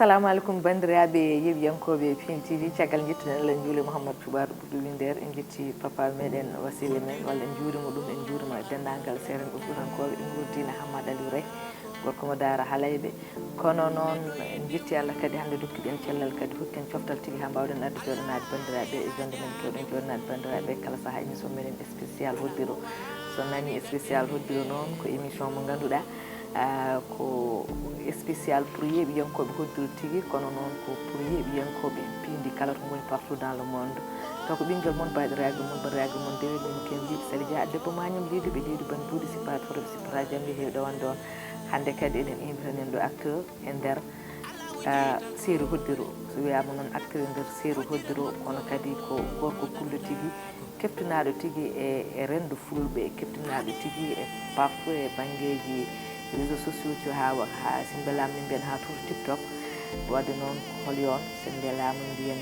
assalamu alaikum bandiraɓe yeɓiyankoɓe Piindi TV caggal jettuɗen Allah en juuli Mouhamadou Touba Boudou Winder en jetti papa meɗen wasile men walla en juurima ɗum en juurima dendagal seren ɓurankoɓe ɗum gurdina Hamad Aliou Ray gorko mo daara halayɓe kono noon en jetti Allah kadi hande dokkiɗen cellal kadi hokken coftal tigui ha mbawɗen arde joɗanade bandiraɓe e jonde men kewɗen joɗanade bandiraɓe kala saaha émission meɗen spécial hoddiro so nani spécial hoddiro noon ko émission mo ganduɗa ko spécial pour yeɓiyankoɓe hoddiro tigui kono noon ko pour yeɓiyankoɓe Piindi kala to goni partout dans le monde taw ko ɓinguel moon baɗiragal mon baɗiragal mon dewe min ken wiide Sali Dia debbo mañum liiduɓe liidu ban duuɗi sipata hoto sipata jamde heewi ɗowande on hande kadi eɗen invitanen ɗo acteur e nder série hoddiro so wiyama noon acteur e nder série hoddiro kono kadi ko gorko pullo tigui keftinaɗo tigui e rendo fulɓe keftinaɗo tigui e parfois e banggueji réseaux sociaux to ha so belamni mbiyen ha tour TikTok wadde noon hol yon so mbelama mbiyen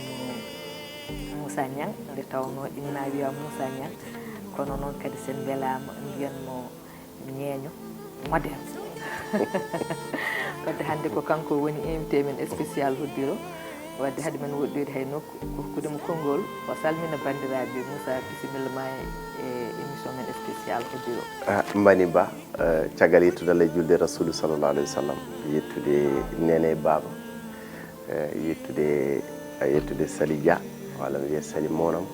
Moussa Niang nde tawno inna wiya Moussa Niang kono noon kadi sen mbelama mbiyanmo ñeeño moderne wadde hande ko kanko woni invité men spécial hoddiro wadde hade men woɗɗoyde hay nokku hokkudemo konngol o salmina bandiraɓe Moussa bisimilla ma e émission men spécial hoddiro mbani ba caggal yettude Allah e julde rasulu sallallahu alayhi wa sallam yettude nene baba yettude Sali Dia walla mi wiya Sali monam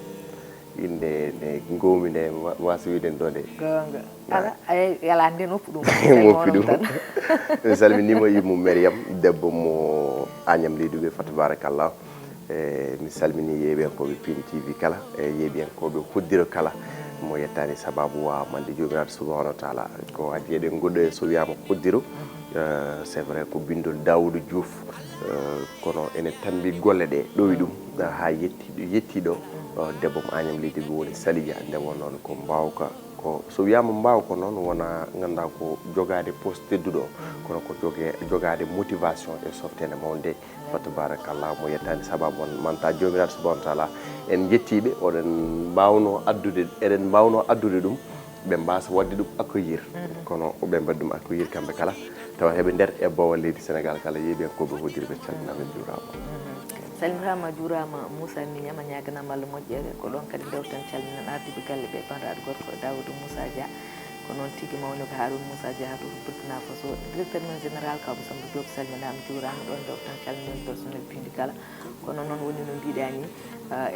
inde ne gomi nde wasa wiiden ɗo nde gonga ala yala nde noppu ɗum moppi ɗum mi salminima yimmu Mariam debbo mo Agnam Liduɓe fa tabarakallah mi salmini yeɓiyankoɓe Piindi TV kala e yeɓiyankoɓe hoddiro kala mo yettani sababu wa mande jomiraɗo subhanahu wa taala ko adi eɗen goɗɗo so wiyama hoddiro c'est vrai ko bindol Daoudou Diouf kono ene tambi golle ɗe ɗowi ɗum ha yettiɗo debbo mo Agnam Liduɓe woni Sali Dia nde won noon ko mbawka ko so wiyama mbawko noon wona ganduɗa ko jogade poste tedduɗo kono ko jogade motivation e softene mawde fa tabarakallah mo yettani sababu on manta jomiraɗo subhanahu wa taala en jettiɓe oɗen mbawno addude ɗum ɓe mbasa wadde ɗum accueillir kono ɓe mbaɗi ɗum accueillir kamɓe kala tawa heɓe nder e bowal leydi Sénégal kala yeɓiyankoɓe hoddiriɓe calminaɓe juurama salminama juurama Moussa mi ñama ñaganama Allah moƴƴere ko ɗon kadi dewten calminan ardiɓe galle ɓe bandaɗo gorko Daoudou Moussa Dia ko noon tigui mawni ko Haroun Moussa Dia to Burkina Faso directeur men général Kabo Samba Diop salminama juurama ɗon dewten calminan personnel Piindi kala kono noon woni no mbiɗani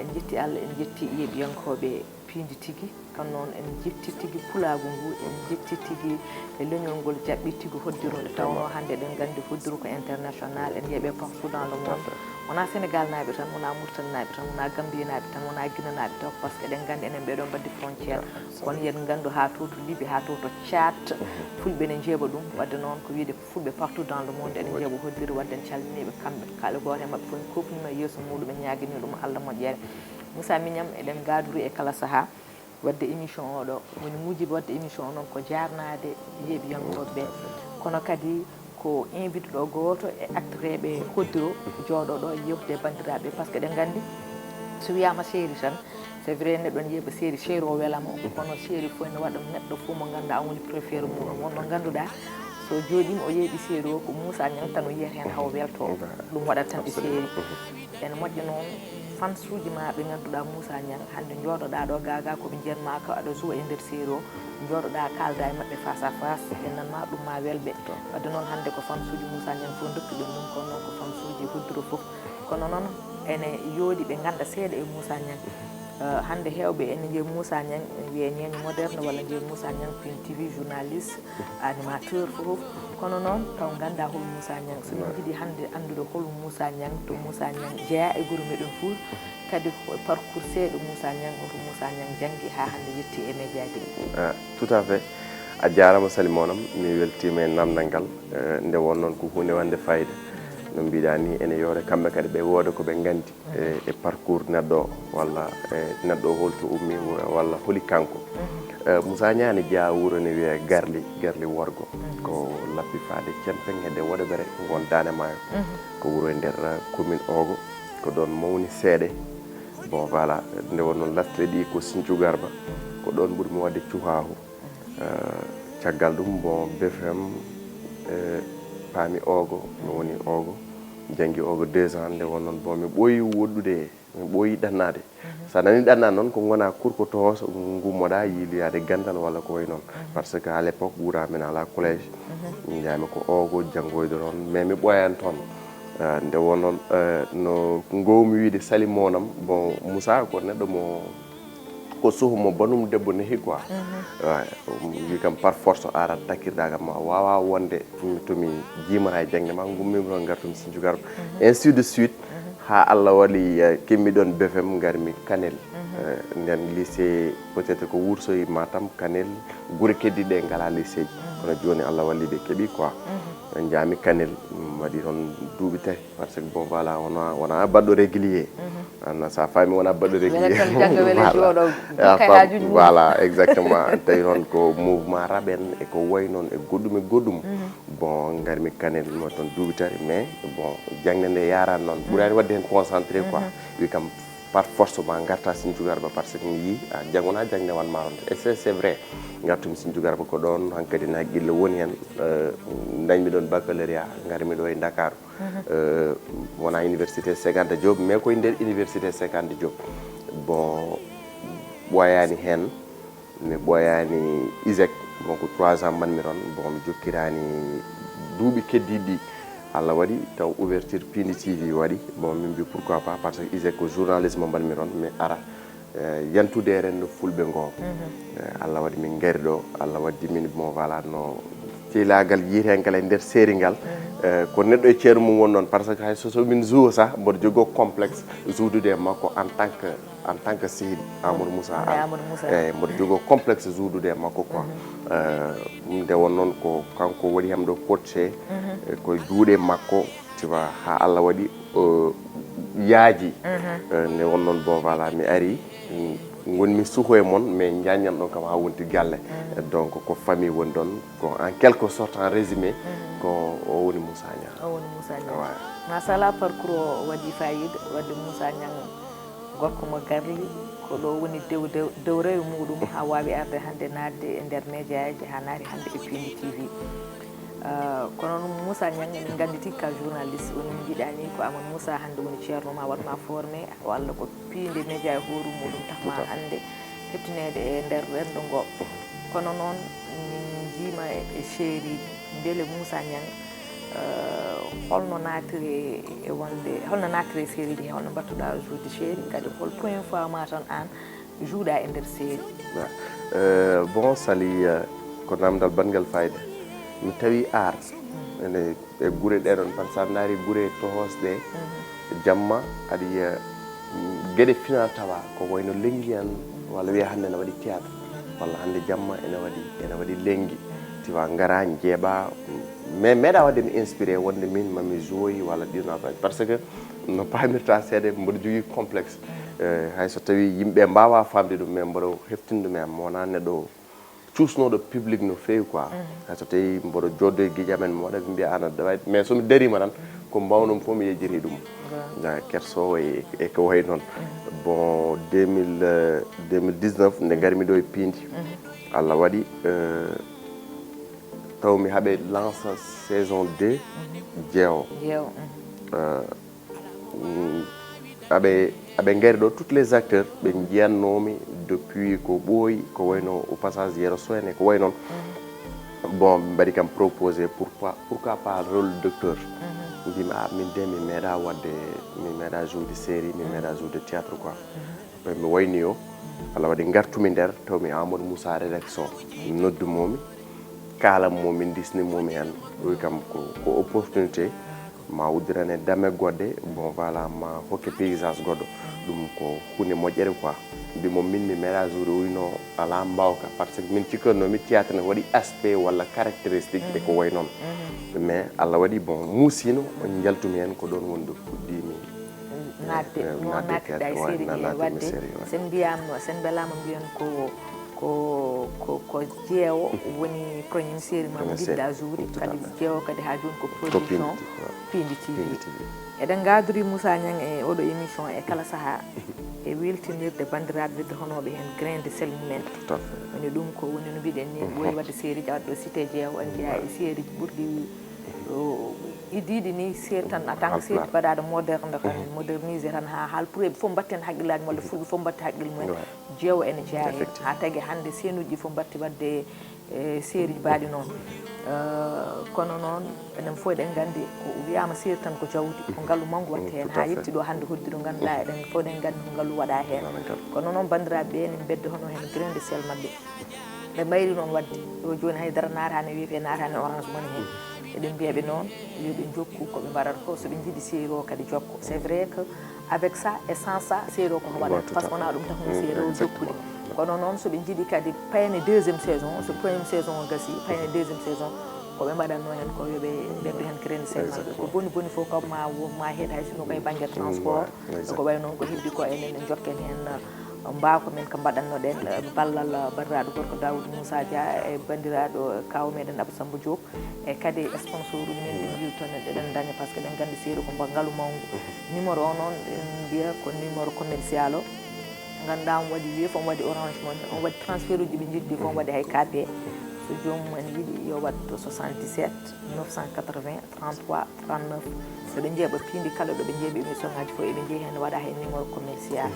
en jetti Allah en jetti yeɓiyankoɓe Piindi tigui kono noon en jetti tigui pulagu ngu en jetti tigui e leñol ngol jaɓɓi tigui hoddiro nde tawno hande eɗen gandi hoddiro ko international en yeeɓe partout dans le monde wona Sénégal naaɓe tan wona Mauritanie naaɓe tan wona Gambie naaɓe tan wona Guinée naaɓe taw par ce que eɗen gandi enen ɓeɗo mbadde frontiére kono yen gandu ha to to Libye ha to Tchad fulɓe ne jeeɓa ɗum wadde noon ko wiide fulɓe partout dans le monde ene jeeɓa hoddiro wadde en calminiɓe kamɓe kala goto e mabɓe fof en kofnima yeeso muɗum en ñaguini ɗum Allah moƴƴere Moussa miñam eɗen gadori e kala saaha wadde émission oɗo woni mujiba wadde émission o noon ko jarnade yeɓiyankoɓe kono kadi ko invité ɗo goto e actereɓe hoddiro jooɗoɗo yewtude bandiraɓe par ce que eɗen gandi so wiyama série tan c'est vrai neɗɗon yeeɓa série o welama kono série fof ne waɗa neɗɗo fof mo ganduɗa woni préféré muɗum wonno ganduɗa so jooɗima o yeeɓi série o ko Moussa Niang tan o yiyata hen haw welto ɗum waɗat tan e série ene moƴƴa noon fans uji ma ɓe ganduɗa Moussa Niang hande jooɗoɗa ɗo gaga koɓe jiyatma ko aɗa jouwa e nder série o jooɗoɗa kalda e mabɓe face à face ɓe nanma ɗum ma welɓe wadde noon hande ko fans uji Moussa Niang fof dokkiɗen ɗum kono noon ko fans uji hoddiro foof kono noon ene yooɗi ɓe ganda seeɗa e Moussa Niang hande hewɓe ene jeeyi Moussa Niang wiye ñeño moderne walla jeeyi Moussa Niang Piindi TV journaliste animateur fof kono noon taw ganda hol Moussa Niang somin jiiɗi hande andude hol Moussa Niang to Moussa Niang jeeya e guure meɗen Fouta kadi parcours seeɗa Moussa Niang to Moussa Niang janggi ha hande yetti e média ji tout à fait a jarama Sali monam mi weltima e namdal ngal nde won noon ko hunde wande fayida no mbiɗa ni ene yoore kamɓe kadi ɓe wooda ko ɓe gandi e parcours neɗɗo walla neɗɗo holto ummi walla holi kanko Moussa Niang jaa wuro ne wiye garli worgo ko lappi faade cempen hedde woɗoɓere gon Dane Maayo ko wuro e nder commune Ogo ko ɗon mawni seeɗe bon voilà nde won noon lastre ɗi ko Sinthiou Garba ko ɗon ɓurmi wadde cuhahu caggal ɗum bon BFM paami Ogo mi woni Ogo jangi o go 2 ans nde wonnon bon mi ɓooyi woddude mi ɓooyi ɗannade sa nani ɗanna noon ko gona kurko toos gummoɗa yiiloyade gandal walla ko way noon par ce que à l' époque ɓuura men ala collège jami ko ogo janggoyde toon mais mi ɓooyani toon nde wonnoon no gowmi wiide salimonam bon Moussa ko neɗɗo mo ko suhu mo bonum debbo nehi quoi wi kam par force arat takkirɗa kam ma wawa wonde tomi jimata e jangde ma gummimi toon gartumi Sinthiou Garba ainsi de suite ha Allah waɗi kimmiɗon BFM garmi Kanel nden lycée peut être ko Wursoyi Matam Kanel guure keddiɗe ngala lycée ji kono joni Allah walli ɓe keeɓi quoi jami Kanel waɗi toon duuɓi tati par ce que bon voilà wona baɗɗo régulier anna sa faami wona baɗɗo régulier voilà exactement tawi toon ko mouvement raɓen eko way noon e goɗɗum bon garmi Kanel mo toon duuɓi tati mais bon jangde nde yarani noon ɓurani wadde hen concentré quoi wi kam par force ma garta Sinthiou Garba par ce que mi yi jangona jangde wanma toon et c'est vrai gartumi Sinthiou Garba ko ɗon hankkadi na haqqille woni hen dañmi ɗon baccalauréat garmi ɗo e Dakar wona université 50 Diop mais koye nder université 50 Diop bon ɓoyani hen mi ɓoyani ISEC bon ko 3 ans mbanmi toon bon mi jokkirani duuɓi keddiɗi Allah waɗi taw ouverture Piindi TV waɗi bon min mbi pourquoi pas parce que ISEC ko journalisme mbanmi toon mi ara yantude e rendo fulɓe ngo Allah waɗi min gari ɗo Allah waddi min bon voilà no cilagal yiitengal e nder série ngal ko neɗɗo e ceeru mum woni noon par ce que hay somin joue sah mboɗo jogoo complexe joudude e makko en tant que sehil Amadou Moussa eyyi mboɗo jogoo complexe joudude e makko quoi nde won noon ko kanko waɗi ham ɗo coaché koye juuɗe makko tu vois ha Allah waɗi yaaji nde won noon bon voilà mi ari gonmi suho e mon mais jaññan ɗon kam ha wonti galle donc ko famille woni ɗon ko en quelque sorte en résumé ko o woni Moussa Niang masala parcours o waɗi fayida wadde Moussa Niang gorko mo garli ko ɗo woni dow rewi muɗum ha wawi arde hande nadde e nder média ji ha naari hande e Piindi TV kono noon Moussa Niang min ganditi ka journaliste woni jiɗani ko Amadou Moussa hande woni ceerno ma waɗma formé walla ko Piindi média e hoore muɗum tahma hande hettinede e nder rendo ngo kono noon min jiima e série beele Moussa Niang holno natire e wonde holno natire série ɗi holno mbattuɗa joude série kadi hol premiére fois ma tan an jouɗa e nder série bon Sali ko namdal bangal fayida mi tawi ar ene e guure ɗeɗon par ce que naari guure tohosɗe jamma aɗa yiya gueɗe fina tawa ko wayno lenggi en walla wiya hande ne waɗi théâtre walla hande jamma ene waɗi lenggi tiwa ngara jeeɓa mais meeɗa wadde mi inspiré wonde min mami jouoyi walla ɗino afaji par ce que no pamirta seeɗa mboɗo jogui complexe hayso tawi yimɓe mbawa famde ɗum mais mboɗo heftinde am wona neɗɗo cuusnoɗo public no fewi quoi hayso tawi mboɗo joddo e guiƴi amen mi waɗa ɓe mbiya ana dawa mais somi darima tan ko mbawnom fof mi yejjiri ɗum kersowo e ko way noon bon 2019 nde garmi ɗo e Piindi Allah waɗi taw mi haɓe lance saison 2 jeewo aɓe gari ɗo toutes les acteurs ɓe jiyannomi depuis ko ɓooyi ko wayno au passage Yero Soene ko way noon bon mbaɗi kam proposé pourquoi pas rôle docteur mbimi min de mi meeɗa wadde mi meeɗa joude série mi meeɗa joude théâtre quoi après mi wayni o Allah waɗi gartumi nder tawmi Amadou Moussa rédaction noddumomi kalanmo min disnimomi hen ɗoy kam ko opportunité ma uddirane dame goɗɗe bon voilà ma hokke paysage goɗɗo ɗum ko hunde moƴƴere quoi mbimo min mi meeɗa joude uyno ala mbawka par ce que min cikkannomi théâtre ne waɗi aspect walla caractéristique e ko way noon mais Allah waɗi bon muusino jaltumi hen ko ɗon woni ɗo puɗɗimi nattiɗa e série ɗi e wadde sen mbiyama sen belama mbiyen ko jeewo woni premiére série ma mo jiɗɗa joude kadi jeewo kadi ha joni ko production Piindi TV eɗen gadori Moussa Niang e oɗo émission e kala saaha e weltinirde bandiraɓe heddotonoɓe hen grain de sel mumen woni ɗum ko woni no mbiɗen ni ɓooyi wadde série ji awaɗɗo cité jeewo en jeeya e série ji ɓurɗi idiɗi ni seeɗi tan en tant que seeɗi mbaɗaɗo moderne tan modernisé tan ha haal pour eɓe fof mbatten haqqillaji walla fulɓe fof mbatti haqqille mumen jeewa ene jeeya hen ha tagui hande senuji fof mbatti wadde série ji mbaɗi noon kono noon enen fof eɗen gandi ko wiyama série tan ko jawdi ko ngaalu mawgu watte hen ha yetti ɗo hande Hoddiro ganduɗa eɗen fof eɗen gandi ko ngaalu waɗa hen kono noon bandiraɓe ene bedda hono hen grain de sel mabɓe ɓe mayri noon wadde ɗo joni haydara natani wiiye natani orange moni hen eɗen mbiyaɓe noon yoɓe jokku koɓe mbaɗata ko soɓe jiiɗi série o kadi jokko c'est vrai que avec ça et sans ça série o koko waɗata par ce que wona ɗum tan hono série o jokkude kono noon soɓe jiiɗi kadi payne deuxiéme saison so premiére saison o gasi payne deuxiéme saison koɓe mbaɗatno hen ko yoɓe ɓeddo hen crédit sel maɓɓe ko boni boni fof kam ma heeɗ hay sino koye banggue transport ko way noon ko heddi ko enen en jokken hen mbako men ko mbaɗannoɗen ballal bandiraɗo gorko Daoudou Moussa Dia e bandiraɗo kaw meɗen Abou Samba Diop e kadi sponsor uji men ɗi jiwi toon eɗen daña par ce que eɗen gandi série ko ngaalu mawgu numéro o noon en mbiya ko numéro commercial o ganduɗa on waɗi wiye fof waɗi orange mon on waɗi transfert uji ɓe jiɗɗi fof waɗi hay KP so jomum en yiiɗi yo watto 77 980 33 39 soɓe jeeɓa Piindi kala ɗoɓe jeeɓi émission ngaji fof eɓe jeeyi hen waɗa hen numéro commercial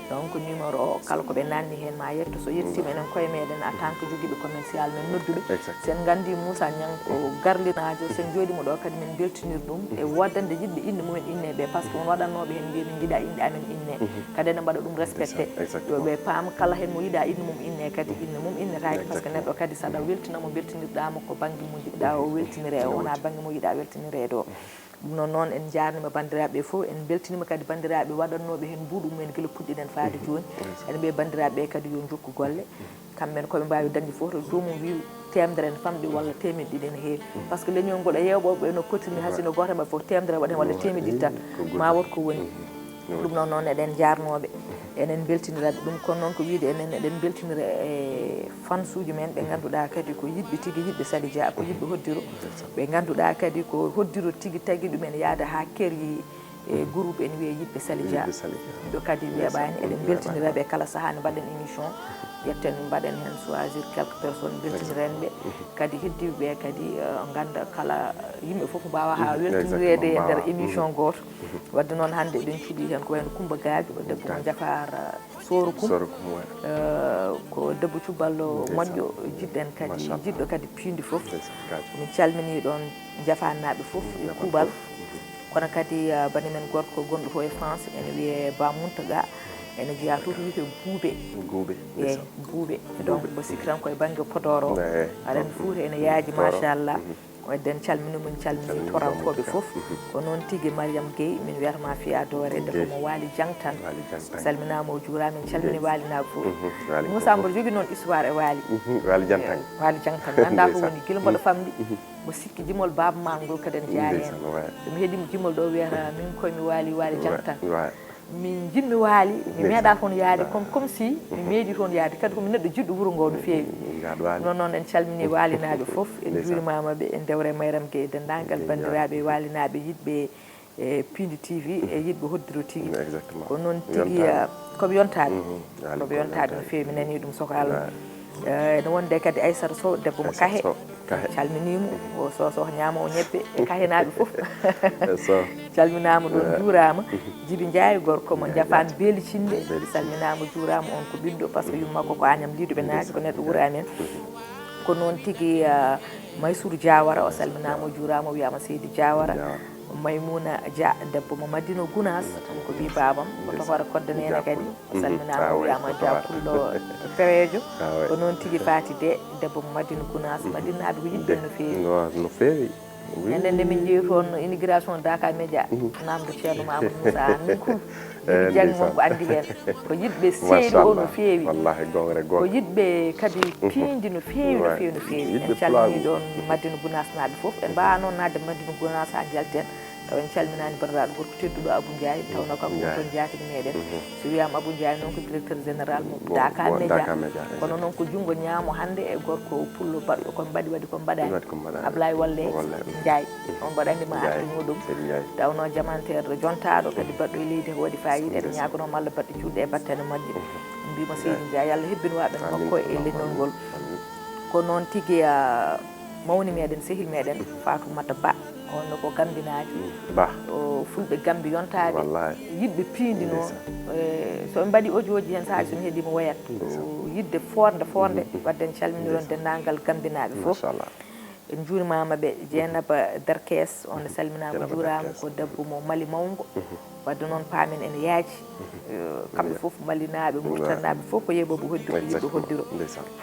donc numéro o kala koɓe nanni hen ma yetto so yettima enen koye meɗen en tant que joguiɓe commercial men nodduɓe sen gandi Moussa Niang ko garlinajo sen jooɗima ɗo kadi min beltinir ɗum e woddande yiɗɓe inde mumen inneɓe par ce que on waɗannoɓe hen mbiya min jiiɗa inde amen inne kadi ene mbaɗa ɗum respecté yoɓe paam kala hen mo yiiɗa inde mum inne kadi inde mum innetake par ce que neɗɗo kadi saɗa weltinamo beltinirɗama ko banggue mo jiɗɗa o weltinire o wona banggue mo yiiɗa weltinirede o ɗum noon noon en jarnima bandiraɓe fof en beltinima kadi bandiraɓe waɗannoɓe hen mbuɗu mumen guila puɗɗiɗen faade joni ene mbiya bandiraɓe kadi yo jokku golle kamɓen koɓe mbawi dañde fof to jomum wi temedere en famɗi walla temedde ɗiɗi ne heewi par ce que leñol ngol e yewɓoɓe no potini hasino goto mbaɗa fof temedere waɗen walla temedde ɗiɗi tan ma wot ko woni ɗum noon noon eɗen jarnoɓe enen beltiniraɓe ɗum kono noon ko wiide enen eɗen beltinira e fans uji men ɓe ganduɗa kadi ko yiɗɓe tigui yiɗɓe Sali Dia ko yiɗɓe Hoddiro ɓe ganduɗa kadi ko Hoddiro tigui tagui ɗumen yaada ha keryi e groupe ene wiye yiɗɓe Sali Dia ɗo kadi weeɓani eɗen beltiniraɓe kala saaha ne mbaɗen émission ƴetten mbaɗen hen choisir quelques personnes beltiniren ɓe kadi heddiɓeɓe kadi ganda kala yimɓe foof mbawa ha weltinirede e nder émission goto wadde noon hande eɗen cuuɗi hen ko wayno Coumba Gadio o debbo mo Jafar Soro Koum ko debbo cuballo moƴƴo jiɗɗen kadi jiɗɗo kadi Piindi foof min calmini ɗon jafannaɓe foof e kuuɓal kono kadi bani men gorko gonɗo fo e France ene wiye Ba Mountaga ene jeeya to to wiite buuɓe e buuɓe donc mbo sikki tan koye banggue Podor o aɗa andi Fouta ene yaaji machallah wadden calminimo min calmini torankoɓe foof ko noon tigui Mariame Gueye min wiyatama Fiya Dore debbo mo Waly Diang tan salminama o juurama min calmini walinaɓe foof Moussa mboɗo jogui noon histoire e Waly Diang tan ganda ko woni guila mboɗo famɗi mo sikki jimol baba ma ngol kadi en jaa hen somi heeɗima jimol ɗo wiyata min koyemi Waly Diang tan min jinmi Waly mi meeɗa toon yaade comme si mi meeɗi toon yaade kadi komi neɗɗo jiɗɗo wuuro ngo no feewi non noon en calmini walinaɓe foof en juurimamaɓe en dewre Mayram Gueye dendagal bandiraɓe walinaɓe yiɗɓe e Piindi TV e yiɗɓe Hoddiro tigui ko noon tigui koɓe yontade no feewi mi nani ɗum soko Allah ene wonde kadi Aissata Sow debbo mo Kahe calminimo o so ñama o ñebbe e kahenaɓe foof calminama ɗon juurama Djiby Ndiaye gorko mo Jafane Beeli Cinde salminama juurama on ko ɓiɗɗo par ce que yummakko ko Agname Liduɓe naaɓe ko neɗɗo wuura men ko noon tigui Maysour Diawara o salminama o juurama o wiyama Seydi Diawara Maymouna Dia debbo mo Madina Gounas ko wi babam ko tofara kodde nene kadi o salminama o wiyama Dia Pullo Pewejo ko noon tigui Fati de debbo mo Madina Gounas Madinaɓe ko yiɗɓe no feewi enen nde min jeeyi toon immigration Dakar Média namdo ceerno Mamadou Moussa min ko yiɗi janggi mon ko andi hen ko yiɗɓe seydi o no feewi ko yiɗɓe kadi Piindi no feewi no feewi no feewi en calmini ɗon Madina Gounas naɓe foof en mbawa noon nadde Madina Gounas ha jalten taw en calminani bandiraɗo gorko tedduɗo Abou Ndiaye tawno kanko toon jatigi meɗen so wiyama Abou Ndiaye noon ko directeur général mo Dakar Média kono noon ko junggo ñaamo hande e gorko pullo baɗɗo kon mbaɗi waɗi kon mbaɗani Ablaye Walle Ndiaye on mbaɗa andi ma ardi muɗum tawno jamanteɗo jontaɗo kadi baɗɗo e leydi ko waɗi fayida eɗen ñagonomo Allah baɗɗo juɗɗe e battane moƴƴe mbimo Seydi Ndiaye Allah hebbin waɓen makko e leñol ngol ko noon tigui mawni meɗen sehil meɗen Fatoumata Ba holno ko gambinaaji ba o fulɓe gambi yontaaɓe wallahi yiɗɓe piindi noon so ɓe mbaɗi audioji hen saaji somi heeɗima woyat yidde forde wadde en calminiron denndangal gambinaaɓe fof en juurimama ɓe Dieynaba Darkes on salminama juurama ko debbo mo Mali mawngo wadde noon paamen ene yaaji kamɓe fof malinaɓe murtannaɓe fof ko yeeɓoɓe hoddiro yiɗɓe hoddiro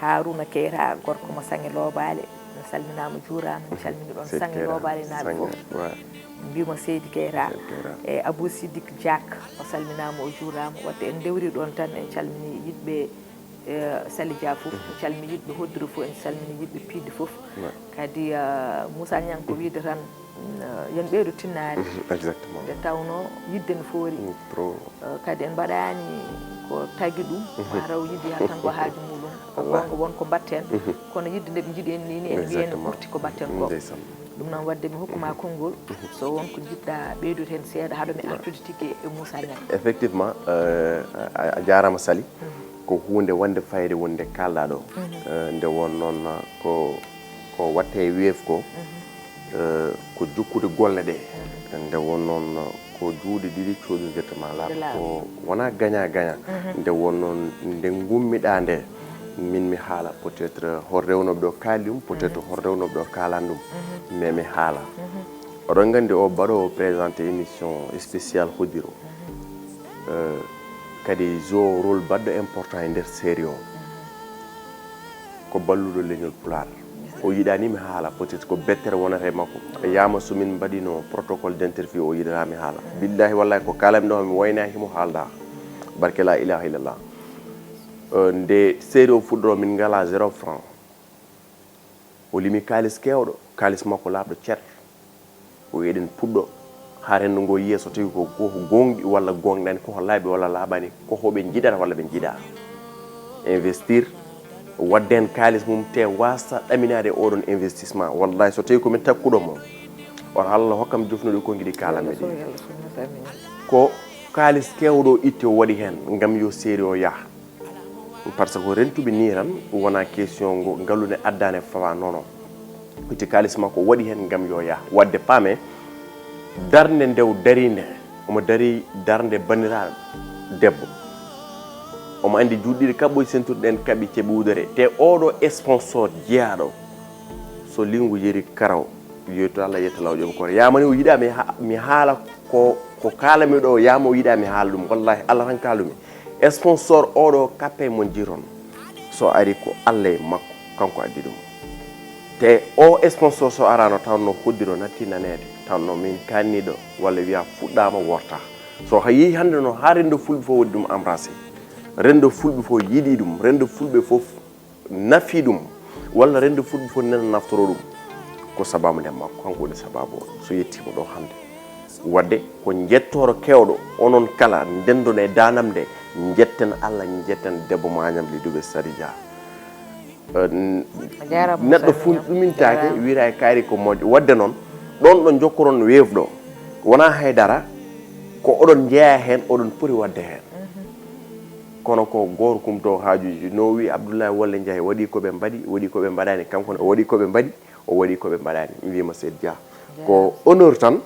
Haruna Keita gorko mo Sange Lobale salminama juurama en calmini ɗon Sange Lobale naɓe fof mbima Seydi Keita e Abou Sidik Diak o salminama o juurama wadde en dewri ɗon tan en calmini yiɗɓe Salidia fof en calmini yiɗɓe hoddiro fof en calmini yiɗɓe Piindi fof kadi Moussa Niang ko wiide tan yen ɓeydo tinnade exactement nde tawno yidde no foori kadi en mbaɗani ko tagi ɗum mataw yidde ha tan ko haaju muɗum ko gonga won ko batten kono yidde nde ɓe jiiɗi en ni en wiyen ɓurti ko batten ko ɗum noon wadde mi hokkuma konngol so wonko jiɗɗa ɓeydude hen seeɗa haɗo mi artude tigui e Moussa Niang effectivement a jarama Sali ko hunde wonde fayde wonde kalɗa ɗo nde won noon ko watte weef ko ko jokkude golle ɗe nde won noon ko juuɗe ɗiɗi coɗodirtema laaɓa ko wona gagnant nde won noon nde gummiɗa nde min mi haala peut être hor rewnoɓe ɗo kaali ɗum peut être hor rewnoɓe ɗo kalani ɗum mais mi haala oɗon gandi o mbaɗo présenté émission spéciale HODDIRO kadi jo rôle baɗɗo important e nder série o ko balluɗo leñol Pulaar o yiɗani mi haala peut être ko bettere wonata e makko yama somin mbaɗino protocole d' interview o yiɗata mi haala billahi wallahi ko kalami ɗo mi woynakimo haalda barke la ilaha illallah nde série o fuɗɗoro min ngala 0 franc o limi kalis kewɗo kalis makko laaɓɗo ceer o eɗen puɗɗo ha rendo ngo yiye so tawi ko gonɗi walla gonɗani koko laaɓi walla laaɓani kohoɓe jiɗata walla ɓe jiiɗa investir wadden kalis mum te wasa ɗaminade oɗon investissement wallahi so tawi komin takkuɗo mo on Allah hokkam jofnude ko giɗi kalanɓe ɗi ko kalis kewɗo itte o waɗi hen gam yo série o yaaha par ce que rentuɓe ni tan wona question ngo ngallude addane fawa nono itti kalis makko waɗi hen gam yo yaaha wadde paame darde ndew darinde omo dari darde bandiraɗo debbo omo andi juuɗɗiɗi kabɓoji sentuɗen kaɓi ceeɓe wudere te oɗo sponsor jeeyaɗo so lingu yeri karaw yeeto Allah yetta law joom kono yamani o yiɗa mi haala ko kalami ɗo yama o yiɗa mi haala ɗum wallahi Allah tan kalumi sponsor oɗo kappe mo jiron so ari ko Allah e makko kanko addi ɗum te o sponsor so arano tawno HODDIRO natti nanede tawno min kanniɗo walla wiya fuɗɗama worta so ha yeehi hande no ha rendo fulɓe fof waɗi ɗum embrassé rendo fulɓe fof yiɗi ɗum rendo fulɓe fof nafi ɗum walla rendo fulɓe fof nena naftoro ɗum ko sababu nden makko kanko woni sababu o so yettima ɗo hande wadde ko jettoro kewɗo onon kala ndendon e danam nde jetten Allah jetten debbo mañam liduɓe Saridia neɗɗo fu ɗumintake wira e kaari ko moƴƴo wadde noon ɗon ɗo jokkoron weefɗo wona haydara ko oɗon jeeya hen oɗon poti wadde hen kono ko goto kumto haajuji no wi Abdoulaye Wolle Ndiaye waɗi koɓe mbaɗi waɗi koɓe mbaɗani kankone o waɗi koɓe mbaɗi o waɗi koɓe mbaɗani mi wima Seydi Dia ko honneur tan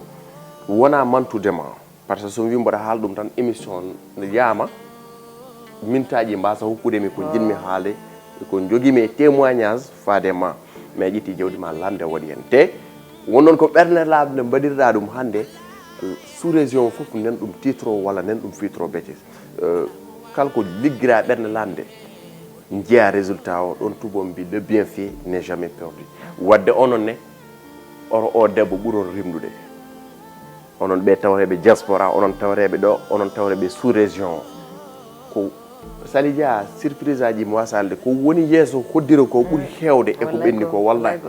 wona mantudema par ce que so wi mbaɗa haala ɗum tan émission yama mintaji mbasa hokkudemi ko jinmi haalde ko joguimi témoignage fadema mais ƴetti jawdi ma lamde waɗi hen te wonnon ko ɓernde laaɓde mbaɗirɗa ɗum hande sous région fof nen ɗum titre o walla nen ɗum fitro bete kala ko liggira ɓernde lamde jeeya résultat o ɗon tubo mbi le bien fait n'est jamais perdu wadde onon ne o debbo ɓuuron rimdude onon ɓe tawreɓe diaspora onon tawreɓe ɗo onon tawreɓe sous région ko Salidia surprise aji mi wasalde ko woni yeeso HODDIRO ko ɓuuri hewde e ko ɓenni ko wallahi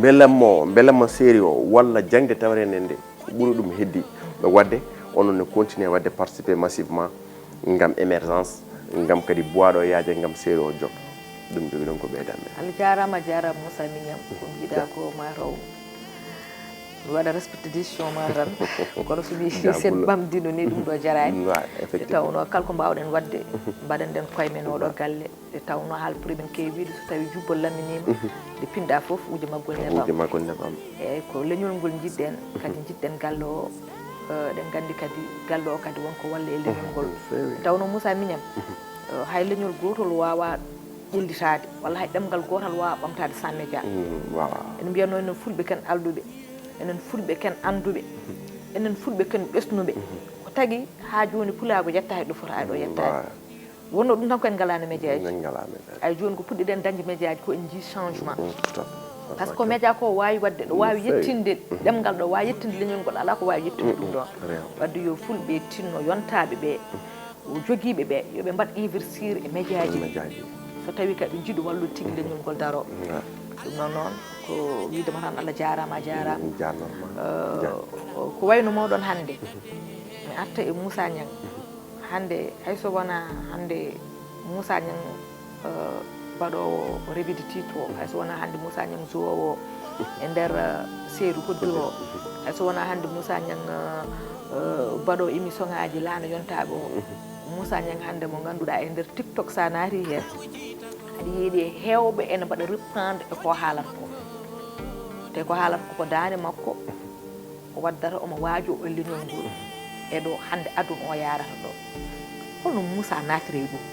belammo série o walla jangde tawrede nde ko ɓuuri ɗum heddi wadde onon ne continue wadde participer massivement ngam émergence ngam kadi boiɗo yaaje ngam série o jokka ɗum jogi ɗon ko ɓeydanɓe Allah jarama Moussa Niang ko jiiɗa ko ma raw waɗa respecté décision ma tan kono somi sen bamdino ni ɗum ɗo jarani tawno kala ko mbawɗen wadde mbaɗen nden koye men oɗo galle e tawno haal pour men kewi wiide so tawi jubbol lamminima nde pinɗa foof uji maggol nebam eyyi ko leñol ngol jiɗɗen kadi jiɗɗen galle o ɗen gandi kadi galle o kadi wonko walla e leñol ngol tawno Moussa miñam hay leñol gotol wawa ƴellitade walla hay ɗemgal gotal wawa ɓamtade sans média en mbiyatno enen fulɓe ken alduɓe enen fulɓe ken anduɓe enen fulɓe ken ɓesnuɓe ko tagui ha joni pulago yetta hay ɗo fota ɗo yettade wonno ɗum tan ko en galano média ji ay joni ko puɗɗiɗen dañde média ji ko en jii changement par ce que média ko wawi wadde ɗo wawi yettinde ɗemgal ɗo wawi yettinde leñol ngol ala ko wawi yettinde ɗum ɗon wadde yo fulɓe tinno yontaɓe ɓe joguiɓe ɓe yoɓe mbaɗ investir e média ji so tawi kadi jiiɗu wallude tigui leñol ngol daro ɗum noon ko widema tan Allah jarama a jarama ko wayno moɗon hande mi arta e Moussa Niang hande hayso wona hande Moussa Niang baɗowo revue de titre o hayso wona hande Moussa Niang jowowo e nder série HODDIRO hayso wona hande Moussa Niang baɗo émission ngaji laana yontaɓe o Moussa Niang hande mo ganduɗa e nder TikTok sa naati hen aɗa yiiɗi hewɓe ene mbaɗa reprendre e ko haalata ko te ko haalata ko dande makko o waddata omo waajo o leñol ngol e ɗo hande aduna o yarata ɗo holno Moussa natire ɗum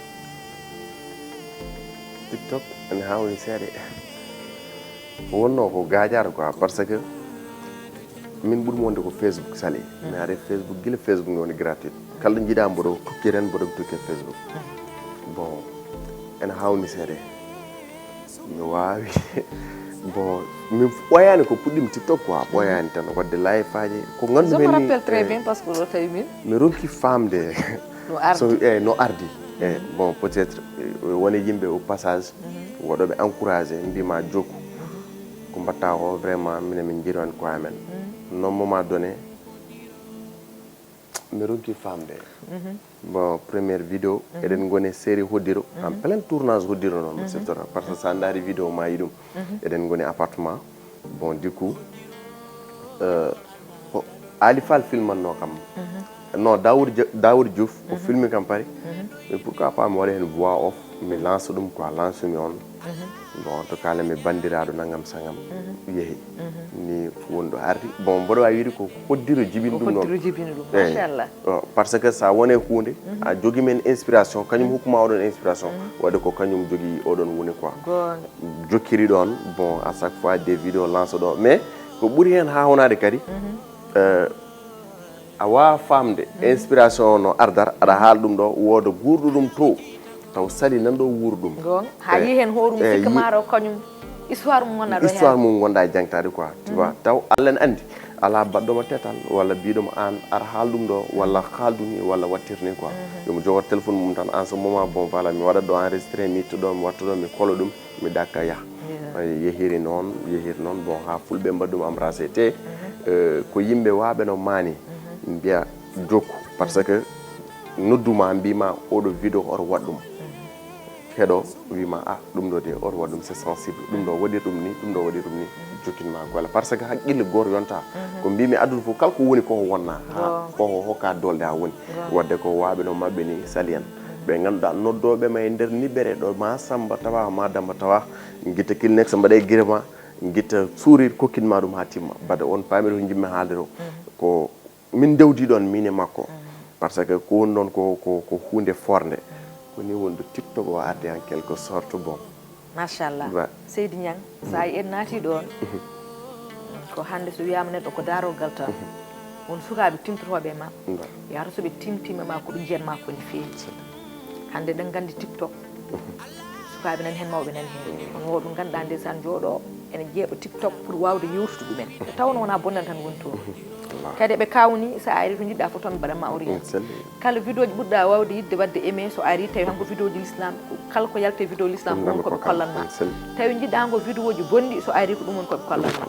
TikTok ene hawni seeɗa wonno ko gajato quoi parce que min ɓuuri wonde ko Facebook sali mi are Facebook guila Facebook ne woni gratuit kala jiiɗa mboɗo tukkiren mboɗo tukke Facebook bon ene hawni seeɗa mi wawi bon min ɓoyani ko puɗɗimi TikTok quoi ɓoyani tan wadde live aji ko gandu je me rappelle très bien parce que ɗo tawi min mi ronki famde no ardi bon peut être woni yimɓe au passage woɗoɓe encouragé mbima jokku ko mbatta ko vraiment minen min jiiɗon ko amen non moment donné mi ronki famde bon première vidéo eɗen goni série HODDIRO en plein tournage HODDIRO noon mo siftora par ce que sa daari vidéo ma yi ɗum eɗen goni appartement bon du coup Ali Fall filmanno kam non Daoud Diouf o filmi kam pari mais pourquoi pas mi waɗa hen voix off mi lance ɗum quoi lance mi on bon to kala mi bandiraɗo nagam sagam yeehi ni wonɗo ardi bon mboɗo wawi wiide ko HODDIRO jibini ɗum noon machallah par ce que sa wone hunde a jogui men inspiration kañum hokkuma oɗon inspiration wadde ko kañum jogui oɗon woni quoi jokkiri ɗon bon à chaque fois des vidéos lance ɗo mais ko ɓuuri hen ha wonade kadi a wawa famde inspiration o no ardata aɗa haala ɗum ɗo wooda gurɗuɗum to taw sali nanɗo wuuro ɗum ha yi hen hoɗum sikka maro kañum histoire mum gonɗa ɗo histoire mum gonɗa e jangtade quoi tu vois taw Allah ne andi ala baɗɗomo tetal walla biɗomo an ara haal ɗum ɗo walla haalduni walla wattirni quoi yomo jogor téléphone mum tan en ce moment bon voilà mi waɗat ɗo enregistré mi itta ɗo mi watta ɗo mi kolo ɗum mi dakka yaha yehiri noon bon ha fulɓe mbaɗɗum embrassé te ko yimɓe waɓe no maani mbiya jokku par ce que nodduma mbima oɗo vidéo oto waɗ ɗum heɗo wima ɗum ɗo de oto waɗ ɗum c'est sensible ɗum ɗo waɗir ɗum ni ɗum ɗo waɗir ɗum ni jokkinma golle par ce que haqqille goto yonta ko mbimi aduna fof kala ko woni koko wonna ha koko hokka dolde ha woni wadde ko waɓe no mabɓe ni sali en ɓe ganduɗa noddoɓe ma e nder niɓere ɗo ma Samba tawa ma Damba tawa guitta clinique so mbaɗe guire ma guitta sourire kokkinma ɗum ha timma badde on pamiri ko jimmi haalde ɗo ko min dewdi ɗon min e makko par ce que ko woni ɗon ko hunde forde koni wonɗo TikTok o arde en quelque sorte bon machallah Seydi Niang sa yi en naati ɗon ko hande so wiyama neɗɗo ko darogal tan won sukaɓe timtotoɓe ma yata soɓe timtima ma ko ɓe jiyanma ko ne feewi hande ɗen gandi TikTok sukaɓe nani hen mawɓe nani hen on woɗum ganduɗa ndesan jooɗo ene jeeɓa TikTok pour wawde yewtude ɗumen tawno wona bonnan tan woni toon kadi ɓe kawni sa ari to jiɗɗa fof tan mbaɗanma orienté kala vidéo ji ɓurɗa wawde yidde wadde aimé so ari tawi hanko vidéo ji l'islam kala ko yalte vidéo l'islam ko ɗum koɓe kollanma tawi jiɗɗa hanko vidéo ji bonɗi so ari ko ɗum woni koɓe kollanma